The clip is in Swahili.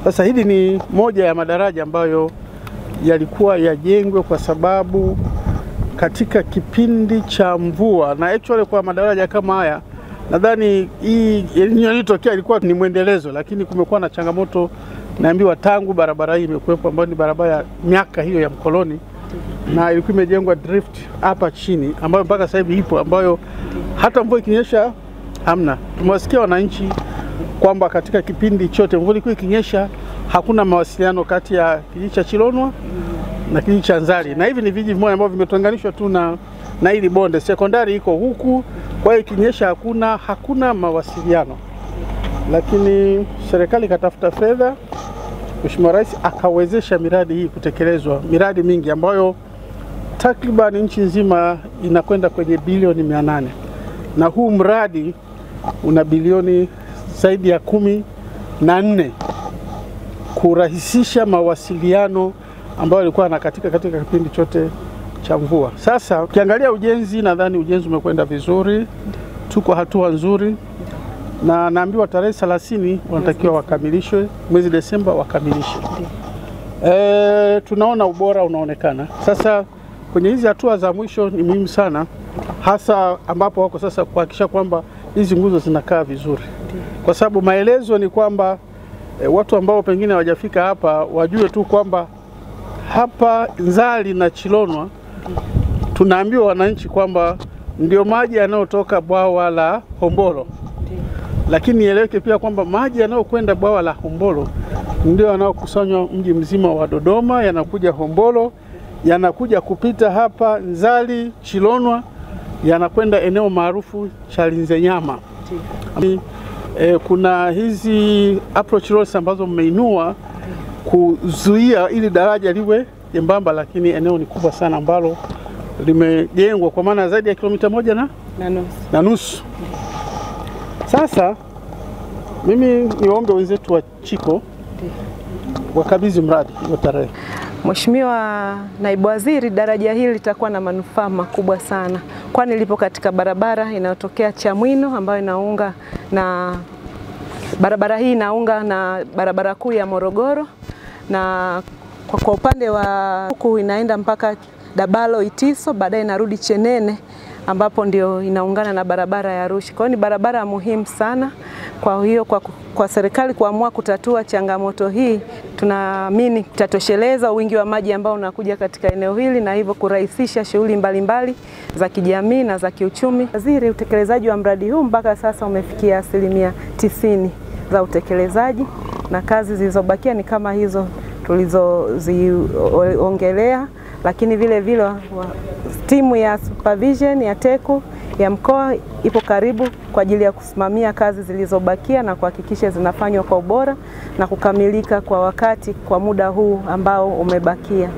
Sasa hili ni moja ya madaraja ambayo yalikuwa yajengwe kwa sababu katika kipindi cha mvua, na actually kwa madaraja kama haya nadhani hii iliyotokea ilikuwa ni mwendelezo, lakini kumekuwa na changamoto naambiwa tangu barabara hii imekuwepo, ambayo ni barabara ya miaka hiyo ya mkoloni, na ilikuwa imejengwa drift hapa chini ambayo mpaka sasa hivi ipo, ambayo hata mvua ikinyesha hamna. Tumewasikia wananchi kwamba katika kipindi chote mvua ilikuwa ikinyesha hakuna mawasiliano kati ya kijiji cha Chilonwa na kijiji cha Nzali, na hivi ni vijiji vimoja ambavyo vimetenganishwa tu na hili bonde. Sekondari iko huku, kwa hiyo ikinyesha hakuna mawasiliano. Lakini serikali katafuta fedha, Mheshimiwa Rais akawezesha miradi hii kutekelezwa, miradi mingi ambayo takriban nchi nzima inakwenda kwenye bilioni 800, na huu mradi una bilioni zaidi ya 14 kurahisisha mawasiliano ambayo yalikuwa katika kipindi chote cha mvua. Sasa ukiangalia ujenzi, nadhani ujenzi umekwenda vizuri, tuko hatua nzuri, na naambiwa tarehe 30 wanatakiwa wakamilishwe, mwezi Desemba wakamilishe. Tunaona ubora unaonekana. Sasa kwenye hizi hatua za mwisho ni muhimu sana, hasa ambapo wako sasa kuhakikisha kwamba hizi nguzo zinakaa vizuri, kwa sababu maelezo ni kwamba watu ambao pengine hawajafika hapa wajue tu kwamba hapa Nzali na Chilonwa tunaambiwa wananchi kwamba ndio maji yanayotoka bwawa la Hombolo, lakini ieleweke pia kwamba maji yanayokwenda bwawa la Hombolo ndio yanayokusanywa mji mzima wa Dodoma, yanakuja Hombolo, yanakuja kupita hapa Nzali, Chilonwa, yanakwenda eneo maarufu Chalinzenyama. Kuna hizi approach roads ambazo mmeinua kuzuia ili daraja liwe jembamba, lakini eneo ni kubwa sana ambalo limejengwa kwa maana zaidi ya kilomita 1.5. Sasa mimi niwaombe wenzetu wa Chiko wakabidhi mradi hiyo tarehe. Mheshimiwa Naibu Waziri, daraja hili litakuwa na manufaa makubwa sana, kwani lipo katika barabara inayotokea Chamwino ambayo inaunga na barabara hii inaunga na barabara kuu ya Morogoro, na kwa upande wa huku inaenda mpaka Dabalo Itiso, baadaye inarudi Chenene ambapo ndio inaungana na barabara ya Arusha. Kwa hiyo ni barabara muhimu sana. Kwa hiyo kwa serikali kuamua kutatua changamoto hii, tunaamini tutatosheleza wingi wa maji ambao unakuja katika eneo hili, na hivyo kurahisisha shughuli mbalimbali za kijamii na za kiuchumi. Waziri, utekelezaji wa mradi huu mpaka sasa umefikia 90% za utekelezaji, na kazi zilizobakia ni kama hizo tulizoziongelea, lakini vile vile timu ya supervision ya TECU ya mkoa ipo karibu kwa ajili ya kusimamia kazi zilizobakia na kuhakikisha zinafanywa kwa ubora na kukamilika kwa wakati kwa muda huu ambao umebakia.